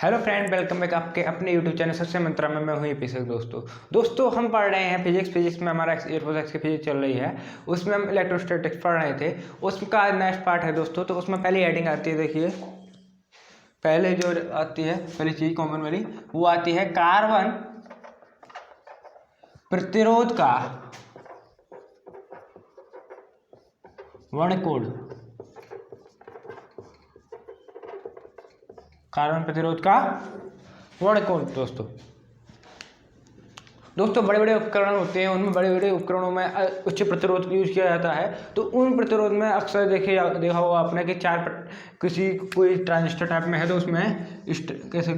Hello friend, welcome back आपके अपने YouTube channel सच्चे मंत्रा में। मैं हूँ एपीएसएल। दोस्तों हम पढ़ रहे हैं फिजिक्स में हमारा एयरफोर्स एक्स की फिजिक्स चल रही है। उसमें हम इलेक्ट्रोस्टैटिक्स पढ़ रहे थे। उसका नेक्स्ट पार्ट है दोस्तों। तो उसमें पहली हेडिंग आती है, देखिए पहले जो आती है पहली चीज कॉमन वाली वो आती है कार्बन प्रतिरोध का वर्णकोण। कार्बन प्रतिरोध का वर्णकोण। दोस्तों बड़े बड़े उपकरण होते हैं, उनमें बड़े बड़े उपकरणों में उच्च प्रतिरोध यूज किया जाता है। तो उन प्रतिरोध में अक्सर देखा होगा आपने कि किसी कोई ट्रांजिस्टर टाइप में है तो उसमें कैसे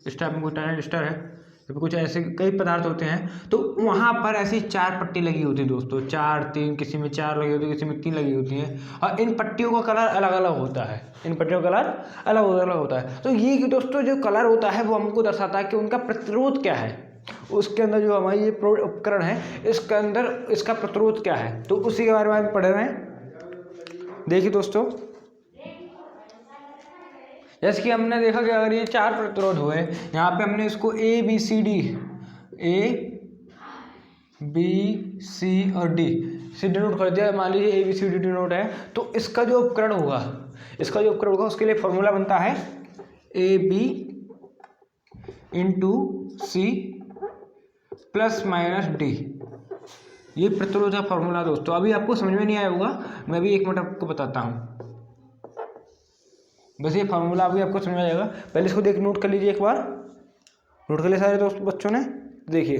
इस टाइप में कोई ट्रांजिस्टर है तो कुछ ऐसे कई पदार्थ होते हैं। तो वहाँ पर ऐसी 4 पट्टी लगी होती है दोस्तों, 4 3, किसी में 4 लगी होती है, किसी में 3 लगी होती हैं। और इन पट्टियों का कलर अलग अलग होता है। तो ये दोस्तों जो कलर होता है वो हमको दर्शाता है कि उनका प्रतिरोध क्या है। उसके अंदर जो हमारी ये उपकरण है इसके अंदर इसका प्रतिरोध क्या है, तो उसी के बारे में हम पढ़ रहे हैं। देखिए दोस्तों, जैसे कि हमने देखा कि अगर ये 4 प्रतिरोध हुए, यहाँ पे हमने इसको ए बी सी और डी से डिनोट कर दिया। मान लीजिए A B C D denote है, तो इसका जो उपकरण होगा उसके लिए फॉर्मूला बनता है A B into C plus minus D. ये प्रतिरोध का फॉर्मूला दोस्तों। अभी आपको समझ में नहीं आया होगा, मैं भी 1 मिनट आपको बताता हूँ। बस ये फार्मूला अभी आपको समझ में आएगा। पहले इसको नोट कर लीजिए, एक बार नोट कर लिया सारे दोस्त बच्चों ने। देखिए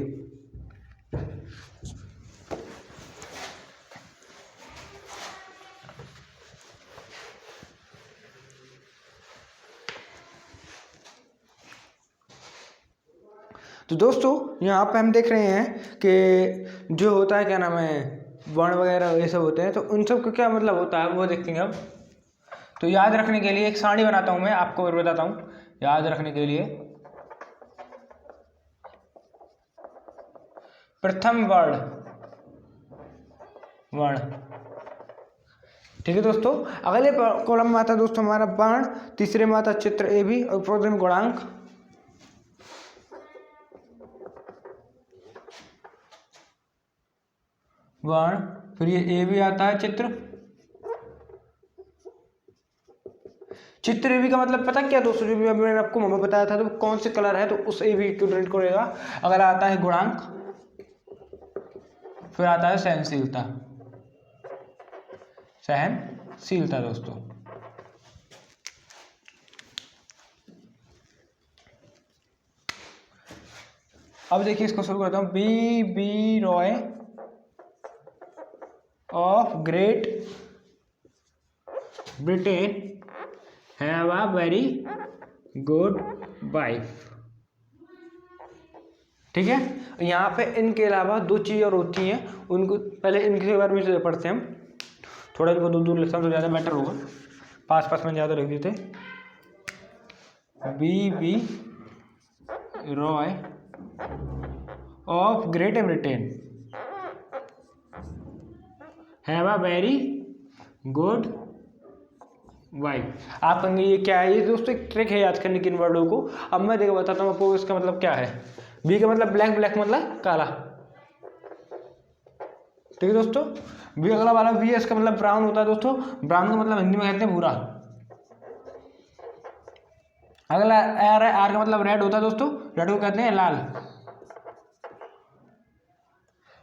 तो दोस्तों यहाँ पे हम देख रहे हैं कि जो होता है क्या नाम है, वर्ण वगैरह ये सब होते हैं, तो उन सब का क्या मतलब होता है वो देखते हैं अब। तो याद रखने के लिए एक सारणी बनाता हूं, मैं आपको बताता हूं। याद रखने के लिए प्रथम वर्ण ठीक है दोस्तों। अगले कॉलम में आता है दोस्तों हमारा वर्ण, तीसरे में आता चित्र ए बी और चौथे में गुणांक। वर्ण, फिर ये ए बी आता है चित्र ए बी का मतलब पता क्या दोस्तों, जो भी मैंने आपको बताया था, तो कौन से कलर है तो उस ए बी को डिनोट करेगा। अगला आता है गुणांक, फिर आता है सहनशीलता दोस्तों। अब देखिए इसको शुरू करता हूं। B B Roy of Great Britain have a very good wife. ठीक है, यहाँ पे इनके अलावा 2 चीज़ और होती हैं, उनको पहले इनके बारे में पढ़ते हैं हम। थोड़ा इनको दूर लिखता हूँ तो ज़्यादा बेटर होगा, पास में ज़्यादा लिख देते। B B Roy of Great Britain have a very good wife. आप कहेंगे ये क्या है? ये दोस्तों एक ट्रिक है याद करने की इन वर्डों को। अब मैं देखो बताता हूँ आपको इसका मतलब क्या है। बी का मतलब ब्लैक मतलब काला, ठीक है दोस्तों। बी अगला वाला बी है, इसका मतलब ब्राउन होता है दोस्तों। ब्राउन का मतलब हिंदी में कहते हैं भूरा। अगला आर है, आर का मतलब रेड होता है दोस्तों। रेड को कहते हैं लाल।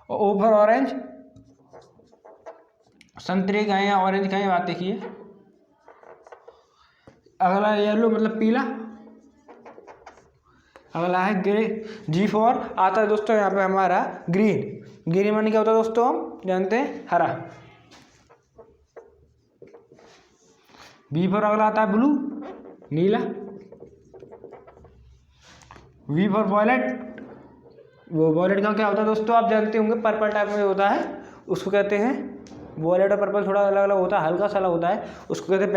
और ओ फॉर ऑरेंज, संतरे का या ऑरेंज का बात देखिए। अगला येलो मतलब पीला। अगला है ग्रे। जी फॉर आता है दोस्तों यहाँ पे हमारा ग्रीन माने क्या होता है दोस्तों, हम जानते हैं हरा। बी फॉर अगला आता है ब्लू, नीला। वी फॉर वॉयलेट, वो वॉयलेट का क्या होता है दोस्तों, आप जानते होंगे पर्पल टाइप में होता है, उसको कहते हैं वॉयलेट। और पर्पल थोड़ा अलग अलग होता है, हल्का सा अलग होता है, उसको कहते हैं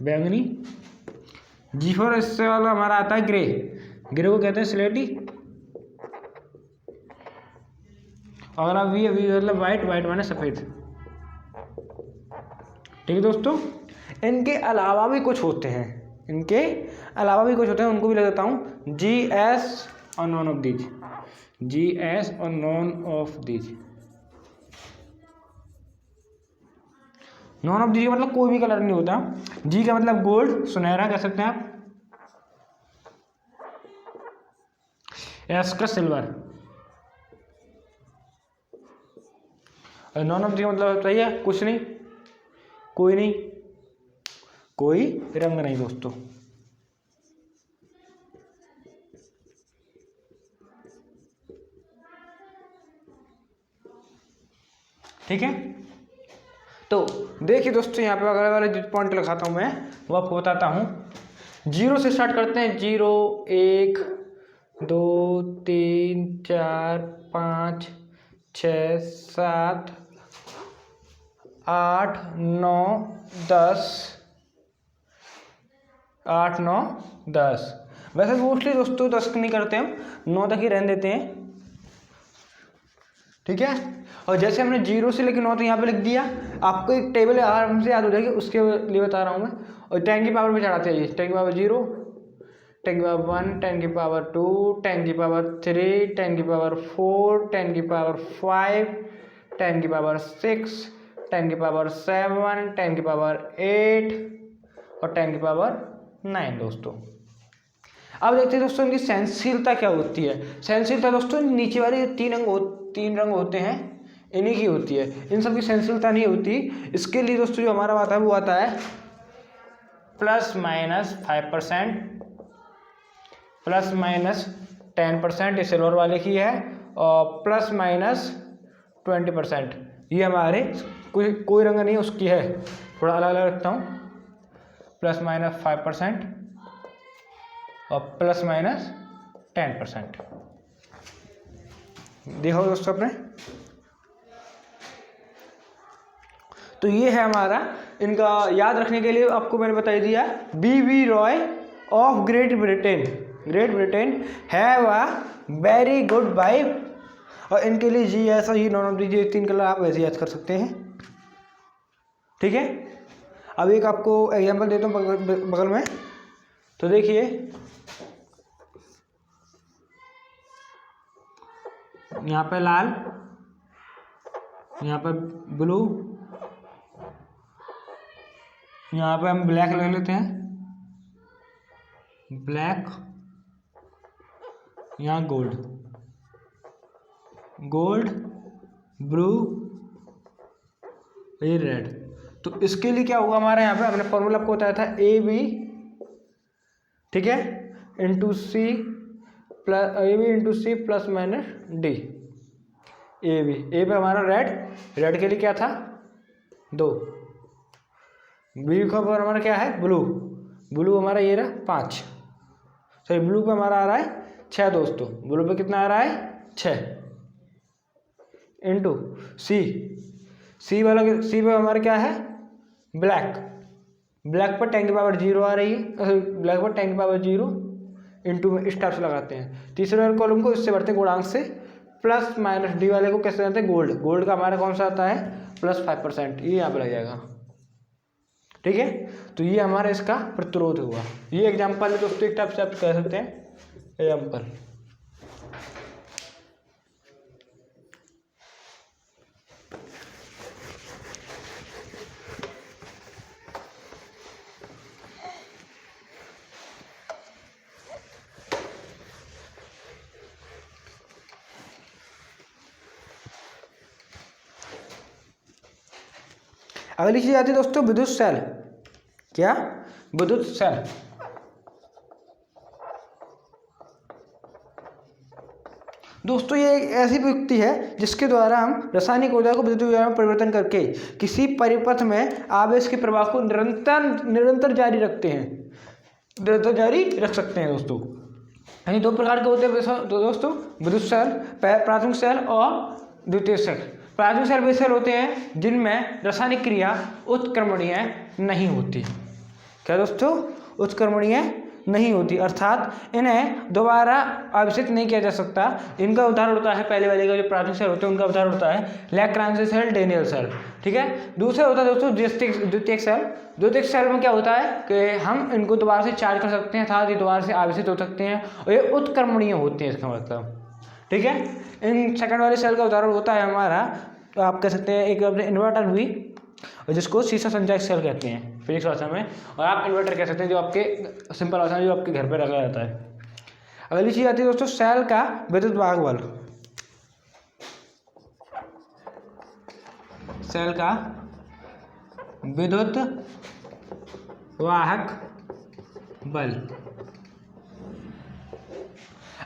बैंगनी। जी फॉर इससे वाला हमारा आता है ग्रे को कहते हैं स्लेटी। अगला वी मतलब वाइट माने सफेद। ठीक है दोस्तों, इनके अलावा भी कुछ होते हैं, इनके अलावा भी कुछ होते हैं, उनको भी ले देता हूँ। जी एस और none of these, G S और none of these. None of these का मतलब कोई भी कलर नहीं होता। जी का मतलब गोल्ड, सुनहरा कह सकते हैं आप। एस का सिल्वर। और नॉन ऑफ दीज का मतलब बताइए, कुछ नहीं, कोई नहीं, कोई रंग नहीं दोस्तों। ठीक है, तो देखिए दोस्तों यहाँ पे अगले वाले जो पॉइंट लिखाता हूँ मैं वो आपको बताता हूँ। 0 से स्टार्ट करते हैं। 0 1 2 3 4 5 6 7 8 9 10, 8 9 10। वैसे मोस्टली दोस्तों 10 नहीं करते हम, 9 तक ही रहने देते हैं। ठीक है, और जैसे हमने 0 से लेकर 9 तक यहाँ पे लिख दिया, आपको एक टेबल आराम से याद हो जाएगी, उसके लिए बता रहा हूँ मैं। और 10 की पावर भी चढ़ाते हैं, 10 की पावर 0, 10 की पावर 1, 10 की पावर 2, 10 की पावर 3, 10 की पावर 4, 10 की पावर 5, 10 की पावर 6, 10 की पावर 7, 10 की पावर 8 और 10 की पावर 9 दोस्तों। अब देखते हैं दोस्तों इनकी सहनशीलता क्या होती है। सहनशीलता दोस्तों नीचे वाले 3 रंग होते हैं, इन्हीं की होती है, इन सब की सहनशीलता नहीं होती। इसके लिए दोस्तों जो हमारा आता है वो आता है ±5%, ±10%, ये सिल्वर वाले की है, और ±20%, ये हमारे कोई रंग नहीं उसकी है, थोड़ा अलग अलग रखता हूँ। ±5% और ±10%। देखो दोस्तों अपने, तो ये है हमारा, इनका याद रखने के लिए आपको मैंने बता दिया। BB Roy of Great Britain have a very good wife, और इनके लिए जी ऐसा ही नॉन ऑफ दीजिए 3 कलर आप वैसे याद कर सकते हैं। ठीक है, अब एक आपको एग्जांपल देता हूँ बगल में, तो देखिए यहाँ पे लाल, यहाँ पे ब्लू, यहाँ पे हम ब्लैक ले लेते हैं, ब्लैक, यहाँ गोल्ड, ब्लू, ये रेड। तो इसके लिए क्या होगा हमारे यहाँ पे, हमने फॉर्मूला आपको बताया था AB, ठीक है, into C plus minus D. A पे हमारा रेड के लिए क्या था 2, बी का पर हमारा क्या है ब्लू हमारा ये रहा 5, सॉरी ब्लू पे हमारा आ रहा है 6 दोस्तों, ब्लू पे कितना आ रहा है 6, इंटू सी पे हमारा क्या है ब्लैक पर 10 की पावर 0 आ रही है, ब्लैक पर 10 की पावर 0 इंटू में इस टाइप से लगाते हैं। तीसरे वाले कॉलम को इससे बढ़ते हैं गुणांक से, प्लस माइनस डी वाले को कैसे जानते हैं गोल्ड का हमारा कौन सा आता है +5%, ये यहाँ पे लग जाएगा। ठीक है, तो ये हमारा इसका प्रतिरोध हुआ। ये एग्जाम्पल है दोस्तों, एक टाइप से आप कह सकते हैं एग्जाम्पल। अगली चीज आती है दोस्तों विद्युत सेल। क्या? विद्युत सेल। दोस्तों ये एक ऐसी प्रयुक्ति है जिसके द्वारा हम रासायनिक ऊर्जा को विद्युत ऊर्जा में परिवर्तन करके किसी परिपथ में आवेश के प्रवाह को निरंतर जारी रखते हैं, निरंतर जारी रख सकते हैं दोस्तों। यानी 2 प्रकार के होते हैं दोस्तों, विद्युत सेल, प्राथमिक सेल और द्वितीयक सेल। प्राथमिक सेल वे सेल होते हैं जिनमें रासायनिक क्रिया उत्क्रमणीय नहीं होती। क्या दोस्तों? उत्क्रमणीय नहीं होती, अर्थात इन्हें दोबारा आविष्कृत नहीं किया जा सकता। इनका उदाहरण होता है, पहले वाले का जो प्राथमिक सेल होते हैं उनका उदाहरण होता है लैक्रांजी सेल, डेनियल सेल। ठीक है, दूसरा होता है दोस्तों द्वितीयक सेल। द्वितीयक सेल में क्या होता है कि हम इनको दोबारा से चार्ज कर सकते हैं, अर्थात ये दोबारा से आविष्कृत हो सकते हैं और ये उत्क्रमणीय होते हैं, इसका मतलब। ठीक है, इन सेकंड वाले सेल का उदाहरण होता है हमारा, तो आप कह सकते हैं एक इन्वर्टर भी, जिसको सीसा संचायक सेल कहते हैं फिजिक्स भाषा में, और आप इन्वर्टर कह सकते हैं जो आपके सिंपल भाषा में जो आपके घर पे रखा जाता है। अगली चीज आती है दोस्तों सेल का विद्युत वाहक बल। सेल का विद्युत वाहक बल।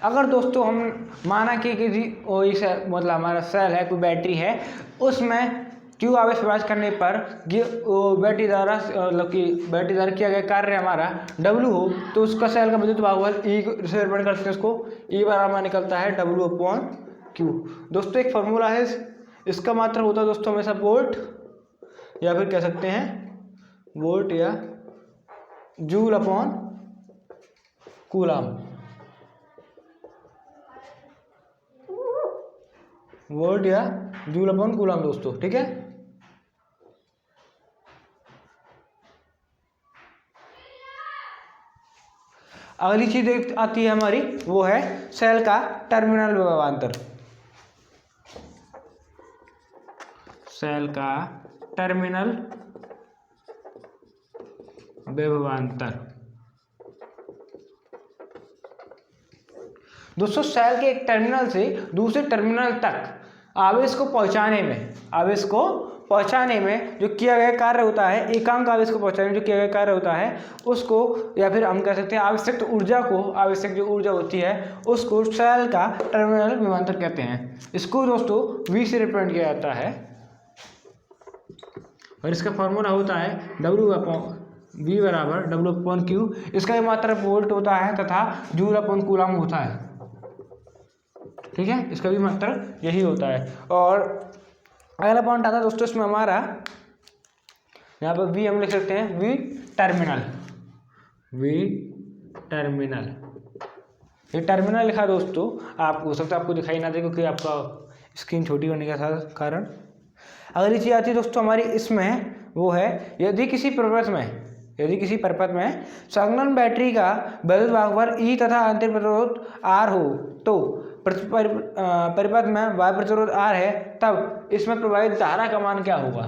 अगर दोस्तों हम माना कि किसी मतलब हमारा सेल है, कोई बैटरी है, उसमें Q आवेश प्रवाहित करने पर बैटरी द्वारा मतलब कि बैटरी द्वारा किया गया कार्य हमारा W हो, तो उसका सेल का विद्युत वाहक बल E से रिप्रेजेंट करते हैं उसको, E बराबर निकलता है W/Q। दोस्तों एक फॉर्मूला है, इसका मात्रा होता है दोस्तों हमेशा वोल्ट, या फिर कह सकते हैं वोल्ट या जूल/कूलम। वोल्ट या जूल/कूलम दोस्तों। ठीक है, अगली चीज आती है हमारी, वो है सेल का टर्मिनल विभवांतर। सेल का टर्मिनल विभवांतर। दोस्तों सेल के एक टर्मिनल से दूसरे टर्मिनल तक आवेश को पहुंचाने में जो किया गया कार्य होता है, एकांक आवेश को पहुंचाने में जो किया गया कार्य होता है उसको, या फिर हम कह सकते हैं आवश्यक ऊर्जा को, आवश्यक जो ऊर्जा होती है उसको सेल का टर्मिनल विभवांतर कहते हैं। इसको दोस्तों V से रिप्रेजेंट किया जाता है और इसका फॉर्मूला होता है V बराबर W/Q। इसका मात्रा वोल्ट होता है तथा जूल/कूलम होता है। ठीक है, इसका भी मतलब यही होता है। और अगला पॉइंट आता है दोस्तों इसमें हमारा, यहाँ पर V हम लिख सकते हैं V टर्मिनल। ये टर्मिनल लिखा दोस्तों, आप हो सकता है आपको दिखाई ना दे क्योंकि आपका स्क्रीन छोटी होने के कारण। अगली चीज आती है दोस्तों हमारी इसमें, वो है यदि किसी परिपथ में संलग्न बैटरी का विद्युत वाहक बल E तथा आंतरिक प्रतिरोध R हो, तो परिपथ में बाह्य प्रतिरोध R है, तब इसमें प्रवाहित धारा का मान क्या होगा।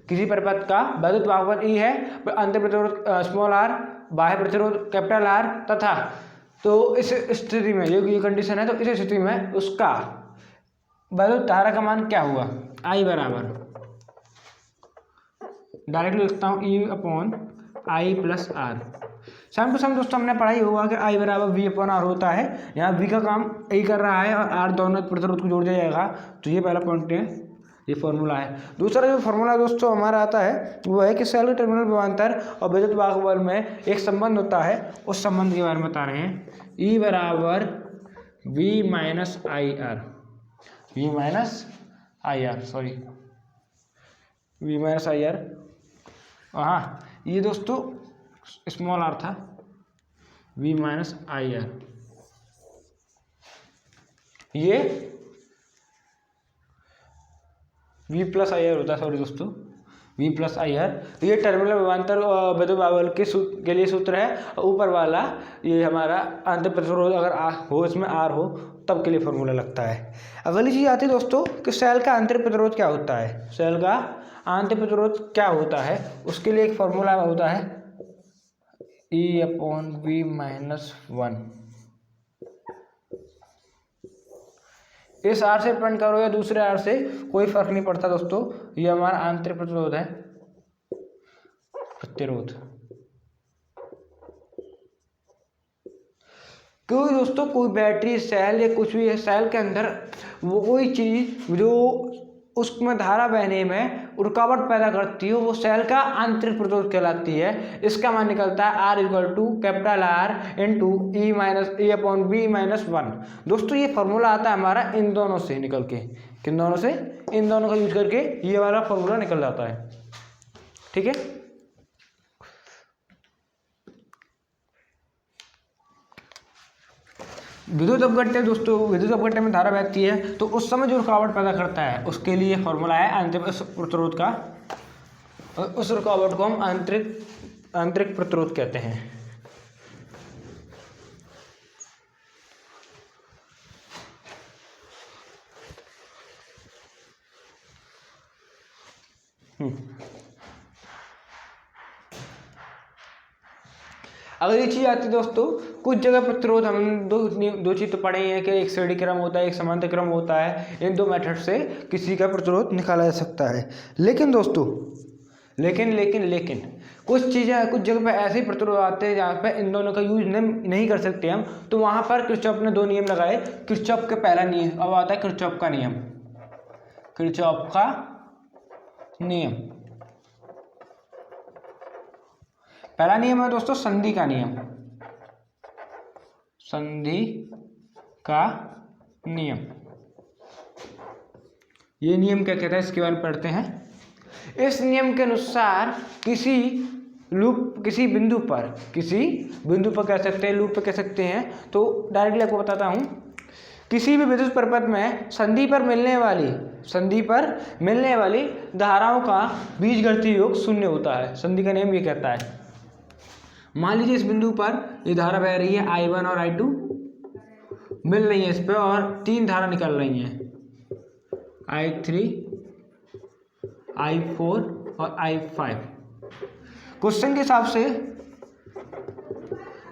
किसी परिपथ का विद्युत वाहक बल E है, आंतरिक प्रतिरोध स्मॉल r, बाह्य प्रतिरोध कैपिटल R, तथा तो इस स्थिति में ये कंडीशन है, तो इस स्थिति में उसका विद्युत धारा का मान क्या होगा। I बराबर डायरेक्टली लिखता हूँ E/I+R। सेम टू सेम दोस्तों हमने पढ़ाई होगा कि I बराबर V/R होता है। यहाँ V का काम A कर रहा है और R दोनों प्रतिरोध को जोड़ दिया जाएगा, तो ये पहला पॉइंट है, ये फॉर्मूला है। दूसरा जो फॉर्मूला दोस्तों हमारा आता है वो है कि सेल के टर्मिनल विभवांतर और विद्युत वाहक बल में एक संबंध होता है, उस संबंध के बारे में बता रहे हैं। E बराबर V-IR, V-IR। हाँ, ये दोस्तों स्मॉल r था, V-IR। ये V+IR होता है, सॉरी दोस्तों, V+IR। ये टर्मिनल विभवांतर और विद्युत वाहक बल के लिए सूत्र है। ऊपर वाला ये हमारा आंतरिक प्रतिरोध अगर हो, इसमें R हो, तब के लिए फॉर्मूला लगता है। अगली चीज आती है दोस्तों कि सेल का आंतरिक प्रतिरोध क्या होता है। सेल का आंतरिक प्रतिरोध क्या होता है, उसके लिए एक फॉर्मूला होता है E/V-1। इस R से प्रिंट करो या दूसरे R से, कोई फर्क नहीं पड़ता दोस्तों, ये हमारा आंतरिक प्रतिरोध है, प्रतिरोध। क्योंकि दोस्तों कोई बैटरी सेल या कुछ भी है, सेल के अंदर वो कोई चीज जो उसमें धारा बहने में रुकावट पैदा करती है, वो सेल का आंतरिक प्रतिरोध कहलाती है। इसका मान निकलता है R = E/V-1। दोस्तों ये फॉर्मूला आता है हमारा इन दोनों से निकल के, किन दोनों से, इन दोनों का यूज करके ये वाला फॉर्मूला निकल जाता है। ठीक है, विद्युत अपघट्य दोस्तों, विद्युत अपघट्य में धारा बहती है तो उस समय जो रुकावट पैदा करता है उसके लिए फॉर्मूला है आंतरिक प्रतिरोध का, और उस रुकावट को हम आंतरिक प्रतिरोध कहते हैं। अगली चीज आती है दोस्तों, कुछ जगह प्रतिरोध हम दो चीज तो पढ़े ही है कि एक श्रेणी क्रम होता है, एक समांतर क्रम होता है। इन दो मेथड से किसी का प्रतिरोध निकाला जा सकता है। लेकिन दोस्तों लेकिन कुछ चीज़ें, कुछ जगह पे ऐसे ही प्रतिरोध आते हैं जहाँ पे इन दोनों का यूज नहीं कर सकते हम, तो वहाँ पर किरचॉफ ने दो नियम लगाए। किरचॉफ का पहला नियम, अब आता है किरचॉफ का नियम। किरचॉफ का नियम, पहला नियम है दोस्तों संधि का नियम। संधि का नियम, ये नियम क्या कहता है इसके बारे में पढ़ते हैं। इस नियम के अनुसार किसी बिंदु पर कह सकते हैं, लूप पे कह सकते हैं, तो डायरेक्टली आपको बताता हूं। किसी भी विद्युत परिपथ में संधि पर मिलने वाली धाराओं का बीजगणितीय योग शून्य होता है। संधि का नियम ये कहता है, मान लीजिए इस बिंदु पर ये धारा बह रही है, I1 और I2 मिल रही है इस पे, और तीन धारा निकल रही हैं, I3, I4 और I5। क्वेश्चन के हिसाब से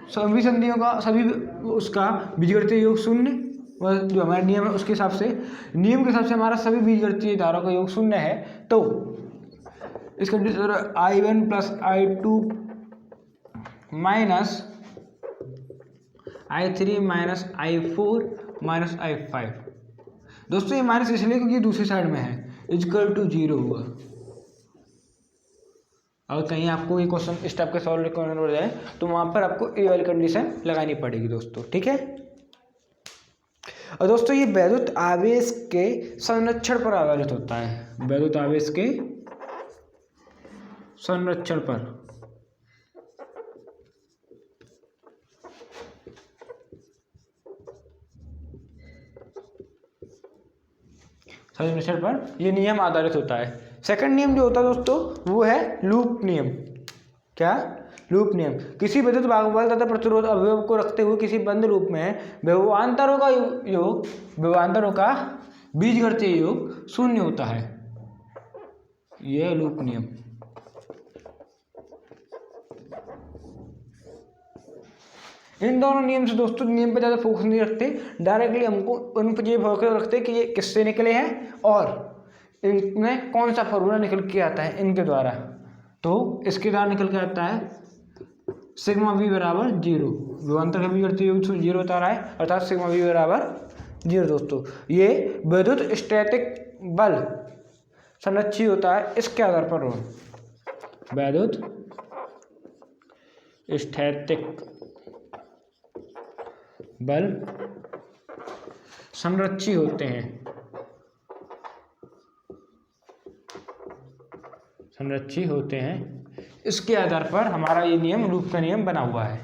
सभी उसका बीजगणितीय योग शून्य, जो हमारा नियम है उसके हिसाब से, हमारा सभी बीजगणितीय धाराओं का योग शून्य है। तो इसका I1 plus I2 minus I3 minus I4 minus I5। दोस्तों ये माइनस इसलिए क्योंकि दूसरी साइड में है, इक्वल टू 0 हुआ। अगर कहीं आपको ये क्वेश्चन इस टाइप के सॉल्व करना हो जाए तो वहाँ पर आपको ये वाली कंडीशन लगानी पड़ेगी दोस्तों, ठीक है। और दोस्तों ये वैद्युत आवेश के संरक्षण पर आधारित होता है, वैद्युत आवेश के संरक्षण पर। ये नियम आधारित होता है। सेकंड नियम जो होता है दोस्तों वो है लूप नियम। क्या? लूप नियम। किसी विद्युत भागफल तथा प्रतिरोध अवयव को रखते हुए किसी बंद लूप में विभवांतरों का बीजगणितीय योग शून्य होता है। यह लूप नियम। इन दोनों नियम से दोस्तों नियम पे ज़्यादा फोकस नहीं रखते, डायरेक्टली हमको उन पर ये फोकस रखते कि ये किससे निकले हैं और इनमें कौन सा फॉर्मूला निकल के आता है इनके द्वारा। तो इसके द्वारा निकल के आता है सिग्मा वी बराबर 0, विभवांतर का बीजगणितीय योग 0 बता रहा है, अर्थात सिग्मा वी बराबर 0। दोस्तों ये विद्युत स्टैटिक बल संरक्षित होता है इसके आधार पर। विद्युत स्टैटिक बल संरक्षित होते हैं, इसके आधार पर हमारा ये नियम लूप का नियम बना हुआ है,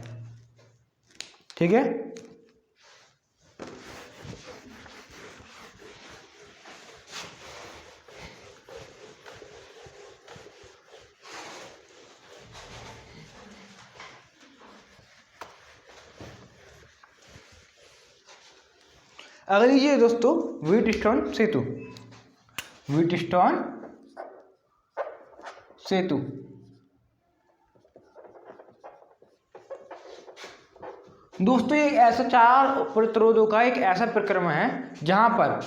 ठीक है। अगली ये दोस्तों व्हीटस्टोन सेतु। दोस्तों ये ऐसा चार प्रतिरोधों का एक ऐसा प्रक्रम है जहां पर